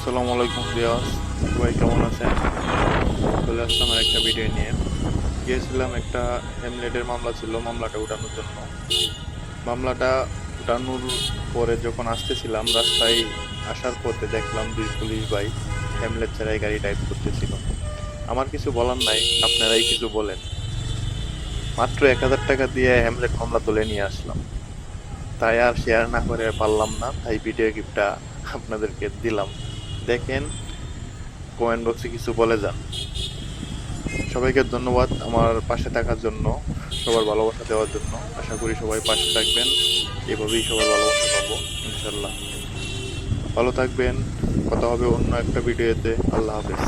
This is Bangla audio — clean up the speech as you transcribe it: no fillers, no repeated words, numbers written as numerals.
আসসালামু আলাইকুম ভিউয়ার্স, সবাই কেমন আছেন? চলে আসলাম আর একটা ভিডিও নিয়ে। গিয়েছিলাম একটা হ্যামলেটের মামলা ছিল, মামলাটা উঠানোর জন্য। মামলাটা উঠানোর পরে যখন আসতেছিলাম রাস্তায় আসার পথে দেখলাম দুই পুলিশ ভাই হ্যামলেট ছাড়াই গাড়ি ড্রাইভ করতেছিল। আমার কিছু বলার নাই, আপনারাই কিছু বলেন। মাত্র 1000 টাকা দিয়ে হ্যামলেট মামলা তুলে নিয়ে আসলাম, তাই আর শেয়ার না করে পারলাম না, তাই ভিডিও ক্লিপটা আপনাদেরকে দিলাম। দেখেন, কমেন্ট বক্সে কিছু বলে যান। সবাইকে ধন্যবাদ আমার পাশে থাকার জন্য, সবার ভালোবাসা দেওয়ার জন্য। আশা করি সবাই পাশে থাকবেন, এভাবেই সবার ভালোবাসা পাবো ইনশাল্লাহ। ভালো থাকবেন, কথা হবে অন্য একটা ভিডিওতে। আল্লাহ হাফেজ।